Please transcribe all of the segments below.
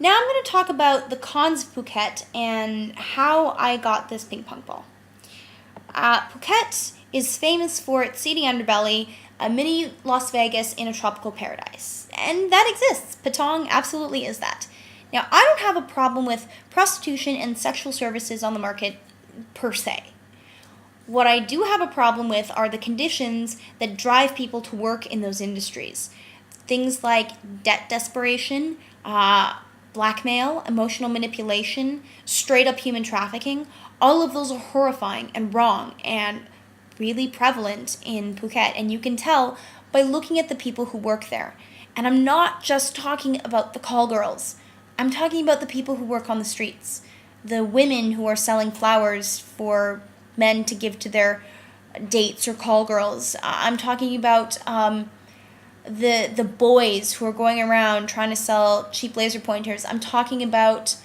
Now I'm going to talk about the cons of Phuket and how I got this ping pong ball. Phuket is famous for its seedy underbelly, a mini Las Vegas in a tropical paradise. And that exists. Patong absolutely is that. Now, I don't have a problem with prostitution and sexual services on the market per se. What I do have a problem with are the conditions that drive people to work in those industries. Things like debt desperation, blackmail, emotional manipulation, straight up human trafficking. All of those are horrifying and wrong and really prevalent in Phuket. And you can tell by looking at the people who work there. And I'm not just talking about the call girls. I'm talking about the people who work on the streets. The women who are selling flowers for men to give to their dates or call girls. I'm talking about the boys who are going around trying to sell cheap laser pointers. I'm talking about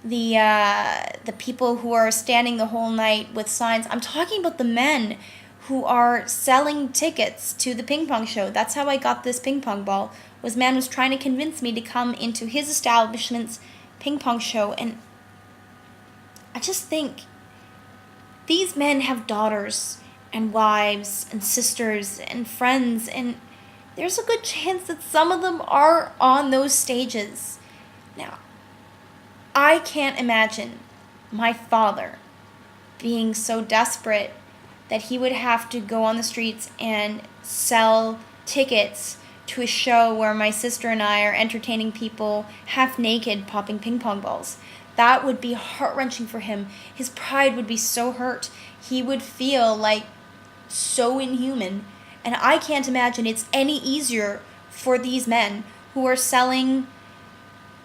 the people who are standing the whole night with signs. I'm talking about the men who are selling tickets to the ping pong show. That's how I got this ping pong ball. Man was trying to convince me to come into his establishment's ping pong show, and I just think these men have daughters and wives and sisters and friends, and there's a good chance that some of them are on those stages. Now, I can't imagine my father being so desperate that he would have to go on the streets and sell tickets to a show where my sister and I are entertaining people half naked popping ping pong balls. That would be heart-wrenching for him. His pride would be so hurt. He would feel like so inhuman. And I can't imagine it's any easier for these men who are selling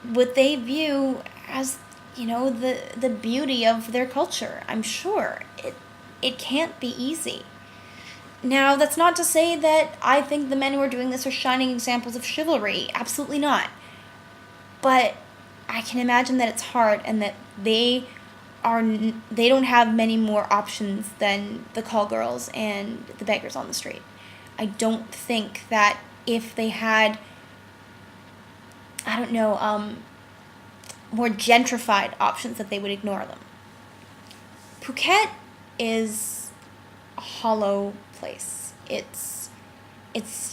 what they view as, the beauty of their culture. I'm sure it can't be easy. Now, that's not to say that I think the men who are doing this are shining examples of chivalry. Absolutely not. But I can imagine that it's hard and that they don't have many more options than the call girls and the beggars on the street. I don't think that if they had, more gentrified options, that they would ignore them. Phuket is a hollow place. It's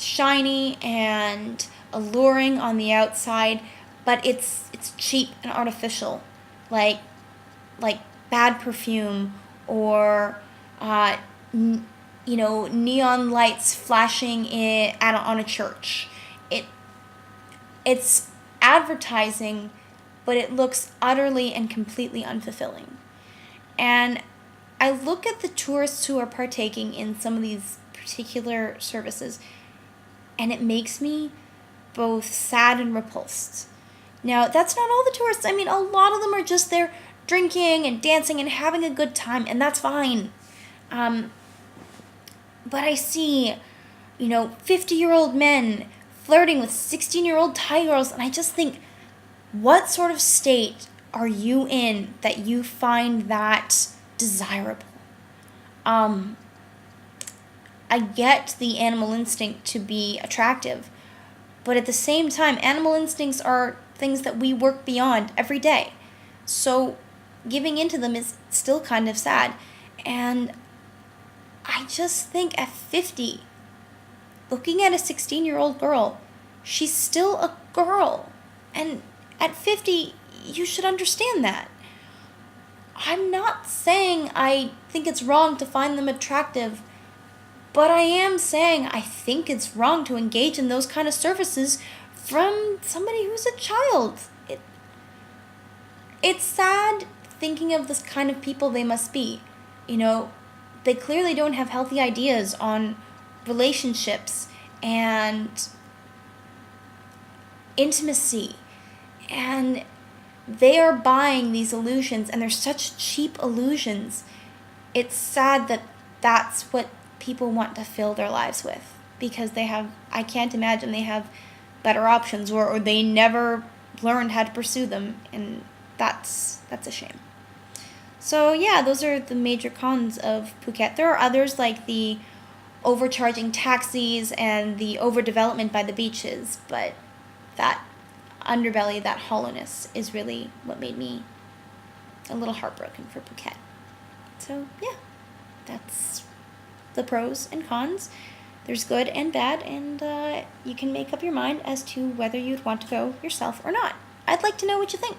shiny and alluring on the outside, but it's cheap and artificial, like bad perfume or neon lights flashing on a church. It's advertising, but it looks utterly and completely unfulfilling. And I look at the tourists who are partaking in some of these particular services, and it makes me both sad and repulsed. Now, that's not all the tourists. I mean, a lot of them are just there drinking and dancing and having a good time, and that's fine. But I see, 50-year-old men flirting with 16-year-old Thai girls, and I just think, what sort of state are you in that you find that desirable? I get the animal instinct to be attractive, but at the same time, animal instincts are things that we work beyond every day. So giving into them is still kind of sad. And I just think at 50, looking at a 16-year-old girl, she's still a girl. And at 50, you should understand that. I'm not saying I think it's wrong to find them attractive, but I am saying I think it's wrong to engage in those kind of services from somebody who's a child. It's sad thinking of this kind of people they must be. They clearly don't have healthy ideas on relationships and intimacy. And they are buying these illusions, and they're such cheap illusions. It's sad that that's what people want to fill their lives with, because I can't imagine they have better options, or they never learned how to pursue them, and that's a shame. So yeah, those are the major cons of Phuket. There are others like the overcharging taxis and the overdevelopment by the beaches, but that underbelly, that hollowness, is really what made me a little heartbroken for Phuket. So, yeah, that's the pros and cons. There's good and bad, and you can make up your mind as to whether you'd want to go yourself or not. I'd like to know what you think.